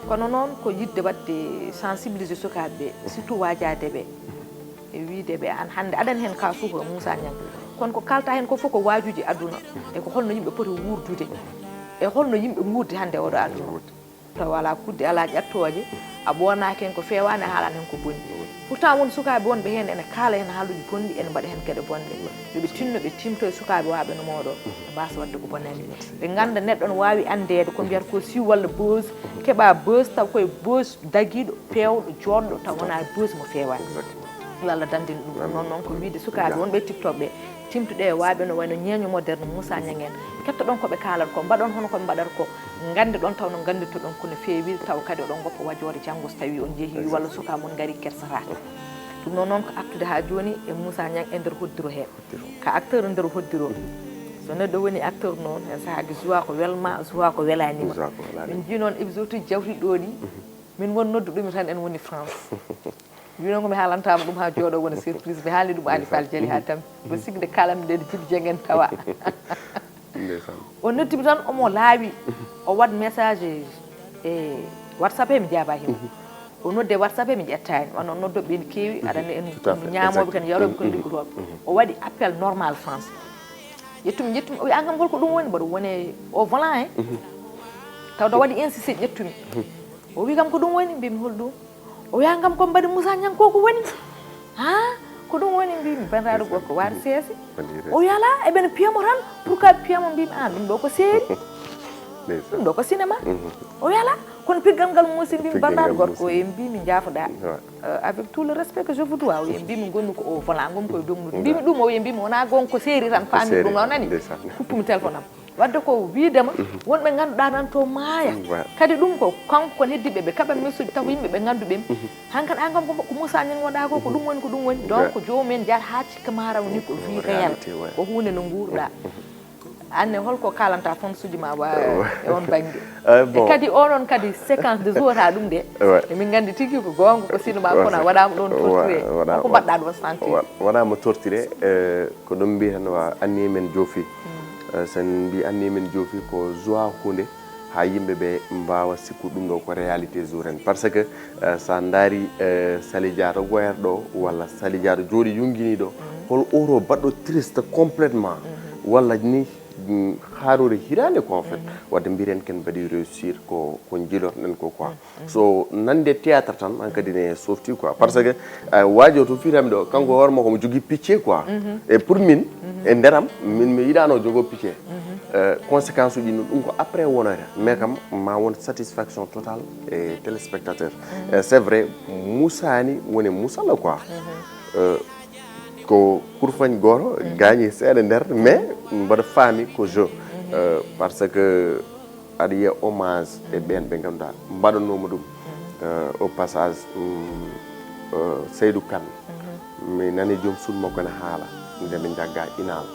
kono noon ko yidde wadde sensibiliser sukaɓeɓe surtout wajadeɓe e wideɓe an hande aɗani hen ka suhra Moussa Niang kono ko kalta hen ko fof ko wajuji aduna e ko holno yimɓe poti wurdude e holno yimɓe guurdi hande oɗo aduna taw ala kudde ala ƴattoje a ɓornaki hen ko fewani a haalani hen ko bonni pourtant won sukaɓe wonɓe hen ene kaala hen haaluji bonɗi ene mbaɗa hen gueɗe bonɗe yoɓe tinno ɓe timto e sukaɓe waɓe no moɗon ɓe mbasa wadde ko bonnani ɓe ganda neɗɗo ne wawi andede ko mbiyata ko si walla buse keeɓa buse taw koye buse daguiɗo pewɗo joɗɗo taw wona buse mo fewani Allah dandini ɗum noon noon ko wiide sukaɓe wonɓe tiktoɓe timtuɗe e waaɓe no wayno ñeeño moderne Moussa Niang en ketto ɗon koɓe kaalata ko mbaɗon hono koɓe mbaɗata ko gande ɗon taw no gandito ɗon kono feewi taw kadi oɗon goppa wajorde janggo so tawi on jeehi walla suka mon gari kersata ɗum noon noon ko artude ha joni e Moussa Niang e nder hoddiro he ka acteur nder hoddiro so neɗɗo woni acteur noon hen saahaji joua ko welma joua ko welanima min jii noon épisode uji jawti ɗo ɗi min won nodduɗumi tan en woni France wino komi haalantama ɗum ha jooɗo wona surprise mi haalni ɗum Ali Fall Diali ha tampi ko sigde kalam nde jibi jengen tawa o noddimi tan omo laawi o waɗ message e WhatsApp he mi jaaba himo o nodde WhatsApp he mi ƴettani wonno noddoɓe ne keewi aɗani en ñaamoɓe kan yaroɓe kon liggotoɓe o waɗi appel normal France ƴettumi o wi angam holko ɗum woni mbaɗo woni au volant he tawde waɗi insisté ƴettumi o wi kam ko ɗum woni mbimi hol ɗum o wi angam ko mbaɗi Moussa Niang koko woni ha ko ɗum woni mbimi bandiraɗo gorko waari seesi o wi ala eɓene piyamo tan pourquoi piyamo mbimi an ɗum ɗo ko série ɗum ɗo ko cinéma o wi ala kono piggal ngal muusi mbimi bandiraɗo gorko e mbimi jaafoɗa avec tout le respect que je vous dois o wi mbimi gonmi ko o volant gomi koye dognude mbimi ɗum o wi mbimi wona gon ko série tan faami ɗum o nani kuppumi téléphone am wadde ko wiidema wonɓe ganduɗa nan to maaya kadi ɗum ko kanko heddiɓe ɓe kaɓa message taw yimɓe ɓe ganduɓemi hankkadi angam ko Moussa Niang waɗa ko ɗum woni ko ɗum woni donc jomumen jaar ha cikka ma raw ni ko vie réel ko hunde no guurɗa anne holko kalanta fon suji ma wa e on banggue e kadi onon kadi séquence de jour ha ɗum de emin gandi tigui ko gonga ko cinéma kono waɗama ɗon torturé ko mbaɗɗa ɗon sentir waɗama torturé ko ɗum mbiyatan wa anni men joofi sen mbi anni men joofi ko joie hunde ha yimɓe ɓe mbawa sikku ɗum ɗo ko réalité jour en par ce que sa daari Sali Diato goyatɗo walla Sali Diato jooɗi yungini ɗo hol oto baɗɗo triste complètement walla ni haarore hirande ko en fait wadde mbiren ken mbaɗi réussir ko jiilotoɗen ko quoi so nande théâtre tan an kadi ne softi quoi par ce que waajo to firami ɗo kanko hoore makko mo jogui picce quoi et pour min e nderam min mi yiɗano jogo picce conséquence uji no ɗum ko après wonore mais kam ma won satisfaction totale e téléspectateur c'est vrai Moussa ni woni Moussa la quoi ko kurfañ goto gagné seeɗa nder mais mbaɗa faami ko jeu parce que aɗa yiya hommage e ɓen ɓe ganduɗa mbaɗanoma ɗum au passage Seydou Kane mi nani joom suud makko ne haala nde ɓe jagga inal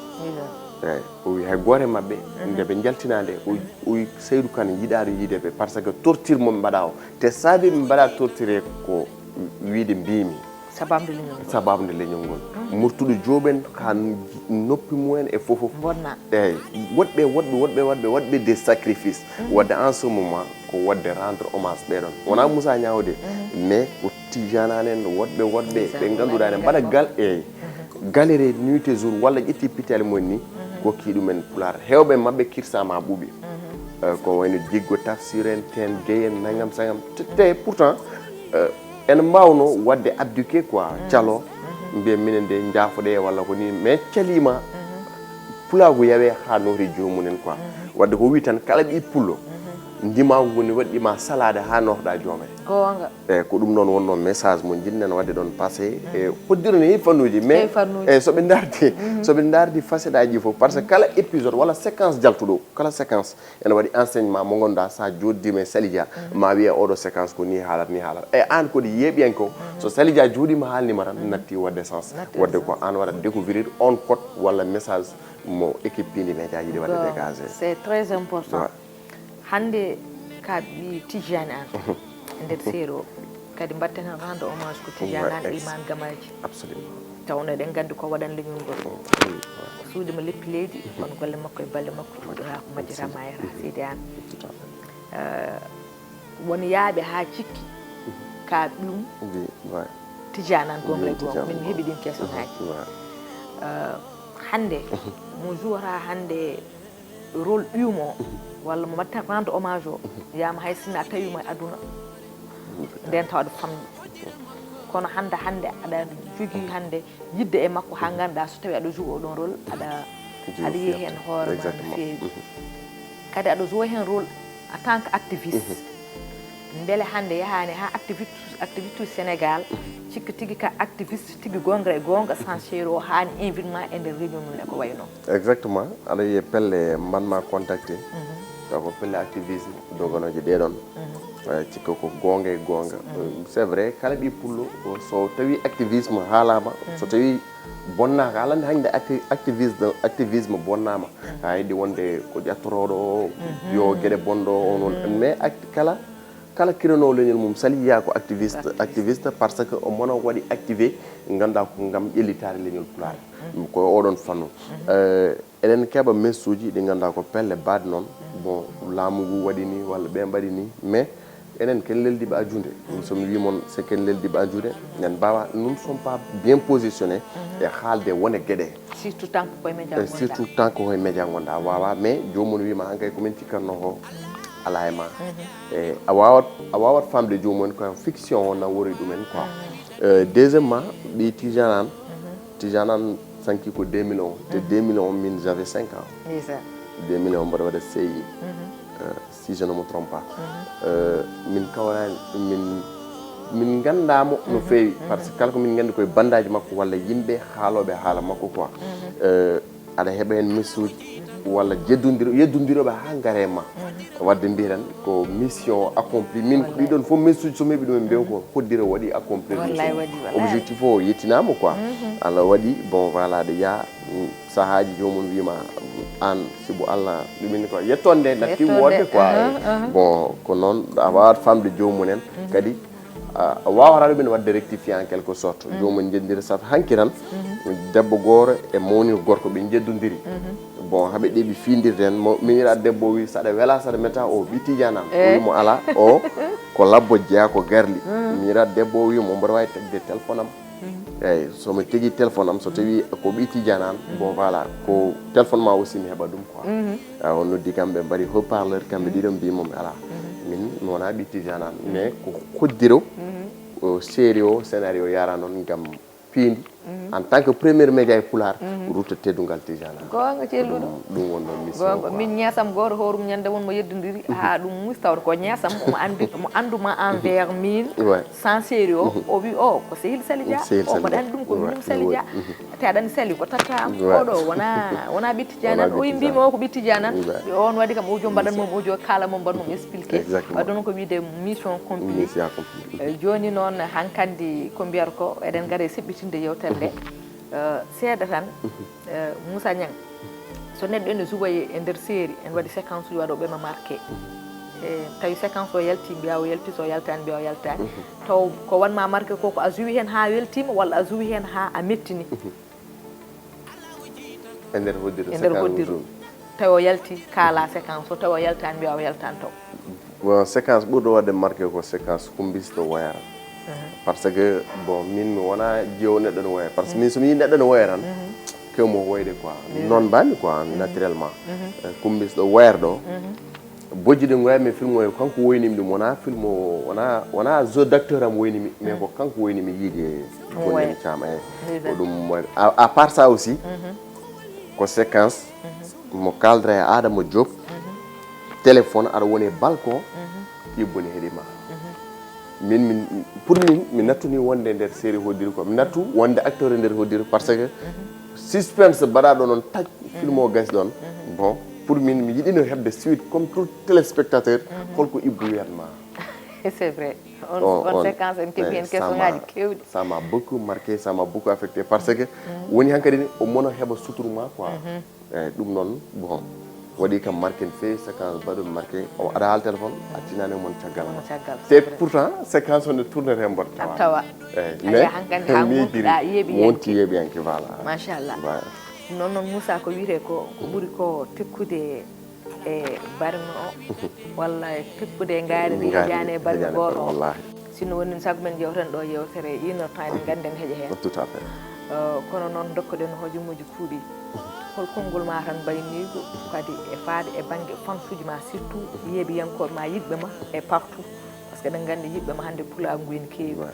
eyyi o wi hay goto e mabɓe nde ɓe jaltinade o wi Seydou Kane yiɗaɗo yiideɓe par ce que torture moɓe mbaɗa o te saabi ɓe mbaɗa torturé ko wiide mbimi sababde leñol ngol murtuɗo jooɓen ha noppi mumen e fofof eyyi woɗɓe des sacrifices wadde en ce moment ko wadde rendre hommage ɓeɗon wona Moussa Niang de mais ko tijanane en woɗɓe ɓe ganduɗa ne mbaɗa gal eyyi galéré nuit et jour walla ƴetti pitale mon ni kokki ɗumen pulaar hewɓe mabɓe kirsama ɓuuɓi ko wayno jiggo tafsir en ten gueyen nagam sagam te pourtant en mbawno wadde abdiqué quoi calo mbiya minen de jaafoɗe walla ko ni mais calima pulago yawe ha noori jomumen quoi wadde ko wi tan kala ɓi pullo ndimago woni waɗɗima salade ha nofɗa joome gonga eyyi ko ɗum noon wonno message mo jinnen wadde ɗon passé e hoddiro ne heewi fannuji mais eyyi soɓe dardi facette aji fof par ce que kala épisode walla séquence jaltuɗo kala séquence ene waɗi enseignement mo ganduɗa sa joddima e Sali Dia ma wiya oɗo séquence ko ni haalata ni haalata e an kodi yeeɓiyen ko so Sali Dia jooɗima haalnima tan natti wadde sens wadde ko an waɗat découvrir on code walla message mo équipe Piindi média yiiɗi wadde dégagé c'est très important hande ka ɓi Tijani an nder série o kadi mbatten hen rendre hommage ko Tijani an Iman Gamaji absolument tawno eɗen gandi ko waɗan leñol ngol suudima leppi leydi kono golle makko e balle makko fuɗɗora ko majjirama e Seydi An won yaaɓe ha cikki ka ɗum Tijani an gonga e gonga min heeɓi ɗin question haji hande mo jouata hande rôle ƴuumo walla mo watta rendre hommage o yama hay sinno a tawimo e aduna nden tawɗo famɗi kono hande aɗa jogui hande yidde e makko ha ganduɗa so tawi aɗa joue oɗon rôle aɗa yiya hen hoore ma no feewi kadi aɗa joué hen rôle en tant que activiste beele hande yahani ha activiste Sénégal cikka tigui ka activiste tigui gonga e gonga sincére o hani invitement e nder réunion mum e ko wayno exactement aɗa yiye pelle manma contacté taw ko pelle activisme dogonoje ɗeɗon cikka ko gonga e gonga c'est vrai kala ɓi pullo so tawi activisme haalama so tawi bonnaka alande hande activisme bonnama ha yiɗi wonde ko ƴattoroɗo yo gueɗe bonɗo o noon mais kala kiranowo leñol mum saliya ko activiste parce que o mono waɗi activé ganduɗa ko gam ƴellitade leñol pulaar ko oɗon fannu eɗen keeɓa messuji ɗi ganduɗa ko pelle baɗe noon bon laamu ngu waɗi ni walla ɓe mbaɗi ni mais enen ken leldiɓe ajude somi wimon c'est ken leldiɓe ajude nen mbawa nous ne sommes pas bien positionnés e haalde wone gueɗe surtout tant que koye média gonɗa wawa mais jomum wima hankay komin cikkanno ko ala e ma e a wawat famde jomum ko fiction o nan wori ɗumen quoi deuxièmement ɓi tijanan sanki ko 2001 te 2001 min j'avais 5 ans 2001 mbaɗa waɗa CI si je ne me trompe pas min kawrani min gandamo no fewi par ce que kala ko min gandi koye bandaji makko walla yimɓe haaloɓe haala makko quoi aɗa heeɓa hen messuji walla yeddodiroɓe ha gaare ma wadde mbiɗen ko mission accompli min ko ɗiɗon fof messuji so meeɓi ɗumen mbiyen ko hoddiro waɗi accomplir objectif o yettinama quoi Allah waɗi bon voilà de ya sahaji jomum wima an sibo Allah ɗumen ko yettonde natti wodde quoi bon ko noon a wawat famde jomumen kadi a wawata ɗumen wadde rectifié en quelque sorte jomum jeddira sat hanki tan debbo goto e mawni gorko ɓe jeddodiri bon haaɓe ɗeɓi findirden minira debbo wi saɗa wela saɗa meta o ɓittijanam o wimo ala o ko labbo jeeya ko garli minira debbo wi mo mboɗa wawi tagde téléphone am eyyi somi tigui téléphone am so tawi ko ɓittijanan bon voilà ko téléphone ma aussi mi heeɓa ɗum quoi on noddi kamɓe mbaɗi haut parleur kamɓe ɗiɗon mbimomi ala min mi wona ɓittijanan mais ko hoddiro série o scénario yara noon gam Piindi en tant que premier média e pulaar route teddungal tijana gonga celluɗo ɗum won noon mission gonga min ñeesam goto horum ñande won mo yeddodiri ha ɗum mustawde ko ñeesam mo anduma envers min sans série o wi o ko sehil Sali Dia o mbaɗa andi ɗum ko minum Sali Dia te aɗa andi Sali ko tatta oɗo wona ɓittijanan o yimbima o ko ɓittijanan on waɗi kam ojo mbaɗanmom ojo kalamom mbaɗmom expliqué waɗa noon ko wiide mission accompli joni noon hankkandi ko mbiyata ko eɗen gaare seɓɓitinde yewtere nde seeɗa tan Moussa Niang so neɗɗo ene jouoye e nder série en waɗi séquence uji waɗo ɓema marqué tawi séquence o yalti mbiya o yalti so yaltani mbiya o yaltani taw ko wanma marqué ko a jouui hen ha weltima walla a jouui hen ha a mettini e nder hoddiro tawi o yalti kaala séquence o tawi o yaltani mbiya o yaltani taw bon séquence ɓurɗo wadde marqué ko séquence kumbisɗo wayara parce que bon min mi wona jeewo neɗɗo no waya par ce que min somi yi neɗɗo no waya tan kewmo woyde quoi noon mbami quoi naturellement kumbisɗo wayar ɗo bojji ɗi goyami film o kanko woynimi ɗum wona film o wona jeu d' acteur am woynimi mais ko kanko woynimi yiide gonɗen cama e ko ɗum wayde à part ça aussi ko séquence mo kaldra e Adama Diop téléphone aɗa woni balcon ƴibboni heeɗima min pour min mi nattuni wonde nder série hoddiro ko mi nattu wonde acteur e nder hoddiro par ce que suspense mbaɗaɗo noon taj film o gasi ɗon bon pour min mi yiɗino heɓde suite comme tout téléspectateur holko Ibou wiyatma c'est vrai on séquence en keeɓi hen question ngaji kewɗi ça m'a beaucoup marqué ça m'a beaucoup affecté parce que woni hankkadi o mono heɓa suturma quoi eyyi ɗum noon bon waɗi kam marqué no fewi séquence baɗum marqué o aɗa haal téléphone a tinani mon caggal te pourtant séquence o ne tournete hen mboɗo tawa eyyi mais hankkandi ha gonɗa wonti yeeɓiyanke voilà machallah non noon Moussa ko wiyete ko ɓuuri ko tekkude e barme o walla tekkude e gaari jani e barme goto o sinno woni saago men jewten ɗo yewtere 1 heure temps eɗen gandi en heeƴa hen tout à fait kono noon dokkoɗen hojomuji kuuɗi hol konngol ma tan mbaynigo kadi e faade e banggue fansuji ma surtout yeeɓiyankoɓe ma yiɗɓe ma e partout par ce que eɗen gandi yiɗɓe ma hannde pulaar ngu en keewi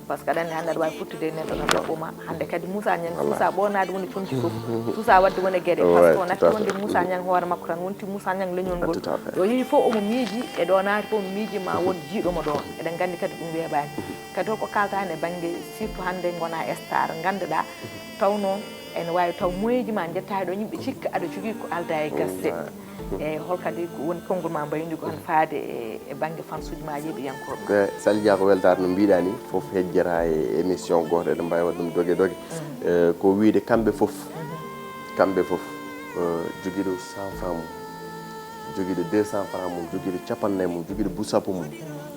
par ce que aɗa andi hannde aɗa wawi futtude neɗɗo tan ɗoɓɓoma hannde kadi Moussa Niang Moussa ɓonade woni tonti fof Moussa wadde woni gueɗe par ce que o natti wonde Moussa Niang hoore makko tan wonti Moussa Niang leñol ngol yo yeehi fof omo miiji e ɗo naati fof omo miiji ma won jiiɗomo ɗo eɗen gandi kadi ɗum weeɓani kadi holko kalta hen e banggue surtout hannde gona star ganduɗa taw noon ene wawi taw moyeji ma jettahi ɗo yimɓe cikka aɗa jogui ko alda e gasde e holkadi woni konngol ma mbayndi ko han faade e banggue fansuji ma yeeɓiyankoɓe Sali Dia ko weltare no mbiɗa ni foof hejjata e émission goto eɗen mbawi wadde ɗum dogue dogue ko wiide kamɓe foof joguiɗo 100 francs mum joguiɗo 200 francs mum joguiɗo capannayyi mum joguiɗo busappo mum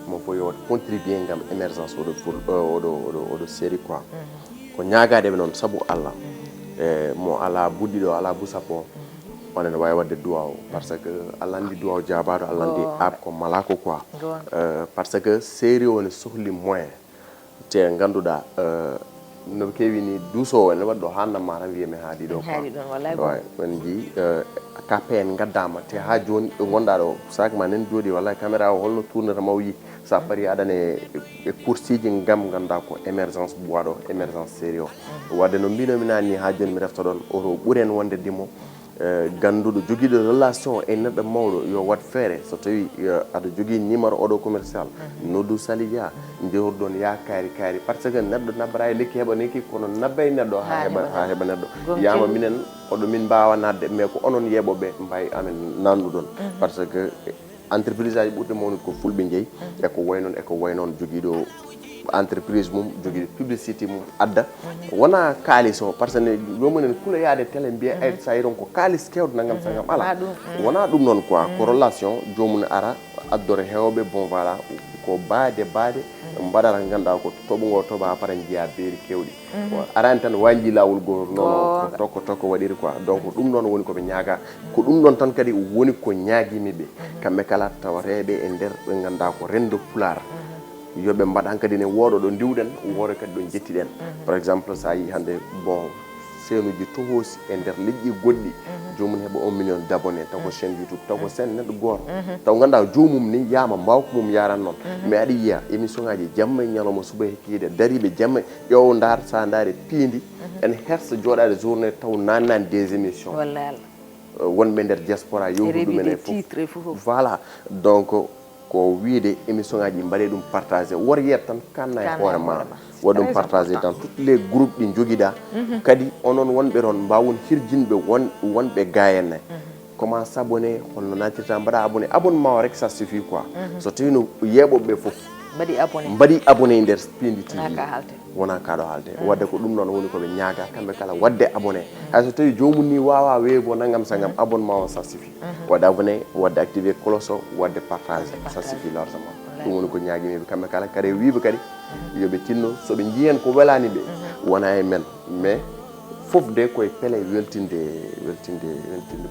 mo fof yo contribuer gam émergence oɗo série quoi ko ñagadeɓe noon saabu Allah mo ala buddiɗo ala busappo onen wawi wadde duwa o par ce que Allah andi duwa o jabaɗo Allah andi ab ko malako quoi par ce que série o ne sohli moyen te ganduɗa no kewi ni duusowo ene waɗɗo hannamma tan wiyami haadi ɗo quoi en jii KPN gaddama te ha joni ɗo gonɗa ɗo sac ma nen jooɗi wallahi caméra o holno tournata maw yi sa paari aɗane e coursiji gam ganduɗa ko émergence boiɗo émergence série o wadde no mbinomi nani ha joni mi refta ɗon oto ɓuuren wonde dimo ganduɗo joguiɗo relation e neɗɗo mawɗo yo wat feere so tawi aɗa jogui numéro oɗo commercial noddu Sali Dia jewrɗon ya kaari par ce que neɗɗo nabbata e lekki heɓa lekki kono nabba e neɗɗo ha heɓa neɗɗo yama minen oɗo min mbawa nadde mais ko onon yeeɓoɓe mbawi amen nanduɗon par ce que entreprise aji ɓurɗe mawnude ko fulɓe jeeyi eko way noon joguiɗo entreprise mum joguiɗo publicité mum adda wona kalis o par ce que jomumen kula yaade télé mbiya ay sa yiron ko kalis kewɗo nagam sagam ala wona ɗum noon quoi ko relation jomum ara addore hewɓe bon voilà ko baade mbaɗata ganduɗa ko toɓogo toɓa para jiiya beeri kewɗi arani tan wanji lawol gotol noon ko tokko waɗiri quoi donc ɗum noon woni koɓe ñaaga ko ɗum ɗon tan kadi woni ko ñaaguimiɓe kamɓe kala tawateɓe e nder ɓe ganduɗa ko rendo pulaar yoɓe mbaɗan kadi ne wooɗo ɗo ndiwɗen woore kadi ɗo jettiɗen par exemple sa yi hannde bon seenuji tohosi e nder liƴƴi goɗɗi jomum heɓa 1 million d' abonné taw ko chaîne YouTube taw ko chaîne neɗɗo goto taw ganduɗa jomum ni yama mbawko mum yaran noon mais aɗa yiya émission ngaji jamma e ñalawma suba hekkiide dariɓe jamma ƴeewo ndar sa daari Piindi en hersa jooɗade journée taw nannani des émissions wonɓe nder diaspora yowtu ɗumen e fof voilà donc ko wiide émission ngaji mbaɗe ɗum partagé wor yiyat tan kanna e hoore ma waɗa ɗum partagé dans toutes les groupes ɗi joguiɗa kadi onon wonɓe toon mbawon hirjinɓe wonɓe gayennayi comment s'abonné holno natirta mbaɗa abonnement o rek ça suffit quoi so tawi no yeeɓoɓeɓe foof mbaɗi abonné nder Piindi TV wona kaɗo haalde wadde ko ɗum noon woni koɓe ñaaga kamɓe kala wadde abonné hay so tawi jomum ni wawa weevo nagam sagam abonnement o ça suffit wadde abonné wadde activé cloche o wadde partagé ça suffit largement ɗum woni ko ñaaguimiɓe kamɓe kala kadi wiiɓe kadi yoɓe tinno soɓe jiihen ko welani ɓe wona e men mais fof de koye pele weltinde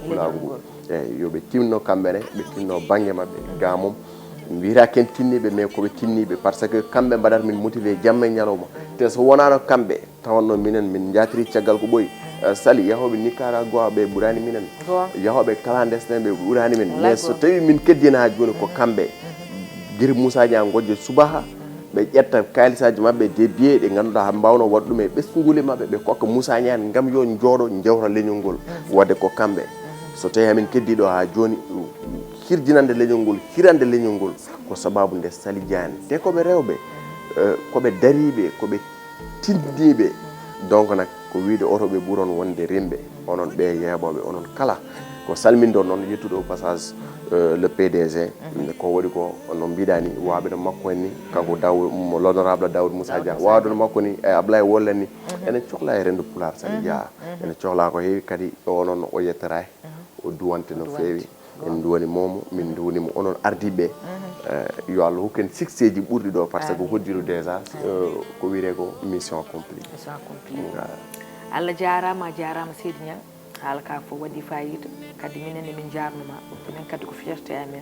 pulaar ngu eyyi yoɓe tinno kamɓene ɓe tinno banggue mabɓe ga mom mbiyata ken tinniɓe mais koɓe tinniɓe par ce que kamɓe mbaɗata min motivé jamma e ñalawma te so wonano kamɓe tawanno minen min jatiri caggal ko ɓooyi Sali yahoɓe Nicaragua ɓe ɓurani minen yahoɓe clandestin ɓe ɓurani min mais so tawi min keddina ha joni ko kamɓe guiri Moussa Dia gojjo subaha ɓe ƴetta kalisaji mabɓe de billet ɗe ganduɗa mbawno waɗ ɗum e ɓesguli mabɓe ɓe kokka Moussa Niane gam yo jooɗo jewta leñol ngol wadde ko kamɓe so tawi hamin keddiɗo ha joni hirjinande leñol ngol hirande leñol ngol ko sababu nde Sali Dia te koɓe rewɓe koɓe dariɓe koɓe tindiɓe donc nak ko wiide otoɓe ɓuuron wonde rimɓe onon ɓe yeeɓoɓe onon kala ko salmindo noon yettude au passage le PDG ko waɗi ko no mbiɗani waɓe no makko en ni kanko l'honorable Daoud Moussa Dia wawde no makko ni e Ablaye Wollen ni ene cohla e rendo pulaar Sali Dia ene cohla ko heewi kadi o noon o yettoraki o duwante no feewi en duwani momo min duwanimo onon ardiɓe yo Allah hokken succès ji ɓurɗi ɗo par ce que HODDIRO déjà ko wiyete ko mission accomplie Allah jarama seydi Niang haala ka fof waɗi fayida kadi minenne min jarnoma minen kadi ko fierté amen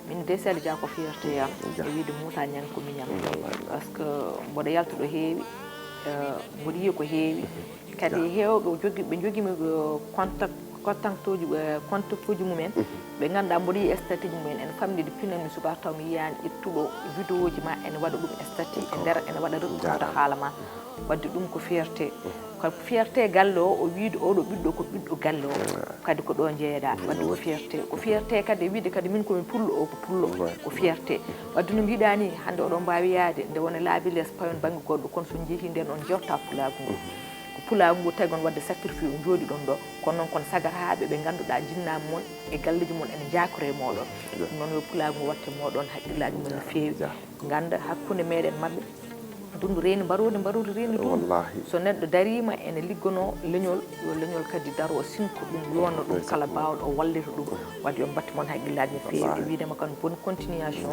min de Sali Dia ko fierté yam e wiide Moussa Niang ko miñam par ce que mboɗo yalta ɗo heewi mboɗo yiya ko heewi kadi heewɓe ɓe jogimi compte kuji mumen ɓe ganduɗa mboɗo yi statut mumen en famɗide pinanmi subaka taw mi yiyani ittuɗo vidéo ji ma ene waɗa ɗum statut e nder ene waɗa retourta haala ma wadde ɗum ko fierté ko fierté galle o wiide oɗo ɓiɗɗo ko ɓiɗɗo galle o kadi ko ɗo jeeyaɗa wadde ko fierté kadi wiide kadi min komi pullo o ko pullo ko fierté wadde no mbiɗa ni hande oɗon mbawi yaade nde wona laabi less payon banggue goɗɗo kono so jeehi nden on jewta pulagu ngu ko pulagu ngu tawi on wadde sacrifice o jooɗi ɗon ɗo kono noon kono sagataɓe ɓe ganduɗa jinnama moon e galleji moon ene jakore moɗon ɗum noon yo pulagu ngu watte moɗon haqqillaji mon no feewi ganda hakkude meɗen mabɓe dundu reeni mbarude reeni dundu so neɗɗo darima ene liggono leñol yo leñol kadi daro sinko ɗum yonno ɗum kala bawɗo o wallita ɗum wadde yo batti moon haqqillaji no feewi e wiidema kan bonne continuation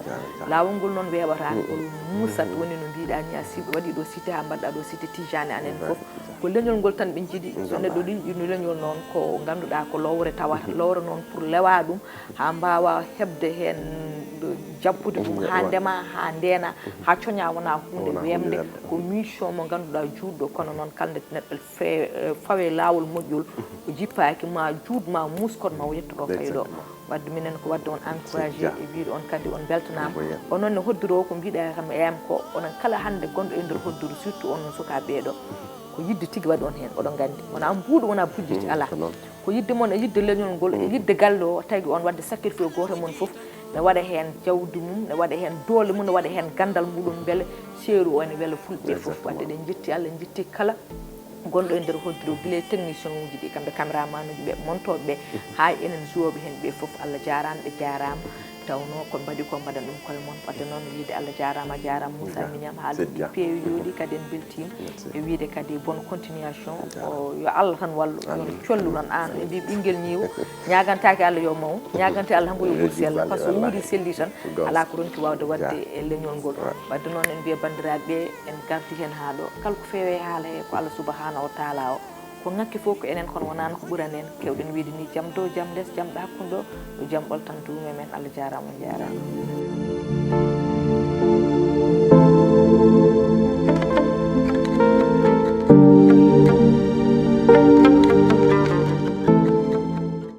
laawol ngol noon weeɓata ngol Moussa woni no mbiɗa ni a waɗi ɗo cité ha mbaɗɗa ɗo cité tijane anen foof ko leñol ngol tan ɓe jiiɗi so neɗɗo ɗiɗino leñol noon ko ganduɗa ko lowre tawata lowre noon pour lewa ɗum ha mbawa hebde hen jabbude ɗum ha ndema ha ndena ha coña wona hunde wemde ko mission mo ganduɗa juutɗo kono noon kalde neɗɗo fawe lawol moƴƴol o jippaki ma juut ma muskon ma o yettoto kayɗo wadde minen ko wadde on encouragé e wiide on kadi on beltanama onon ne hoddiro ko mbiɗa kam eyam ko onon kala hande gonɗo e nder hoddiro surtout on sukaɓe ɗo ko yidde tigui waɗi on hen oɗon gandi wona mbuuɗo wona bujjiti ala ko yidde moon e yidde leñol ngol e yidde galle o tawii on wadde sacrifice goto moon foof ne waɗa hen jawdi mum ne waɗa hen doole mum ne waɗa hen gandal muɗum beele seeru o ene weela fulɓe foof wadde ɗen jetti Allah jetti kala gonɗo e nder hoddiro guila technicien uji ɗi kamɓe caméraman uji ɓe montoɓe ɓe ha enen jouɓe hen ɓe foof Allah jarama ɓe jarama tawno ko mbaɗi ko mbaɗan ɗum koye moon wadde noon wiide Allah jarama Moussa miniyam haaluji peewi jooɗi kadi en beltima e wiide kadi bonne continuation yo Allah tan wallu yo collu noon an ɓe mbi ɓinguel ñiiwo ñagantaki Allah yo maw ñagante Allah hanko yo ɓuur sella par ce que wuuri selli tan ala ko ronki wawde wadde e leñol ngol wadde noon en mbiya bandiraɓe en gardi hen ha ɗo kala ko feewe haala he ko Allah subahanahu wa taala o ko ngakki fof ko enen kono wonano ko ɓuurani en kewɗen wiide ni jaam dow jaam less jaam ɗo hakkude o yo jaam ɓoltan duume men Allah jarama jarama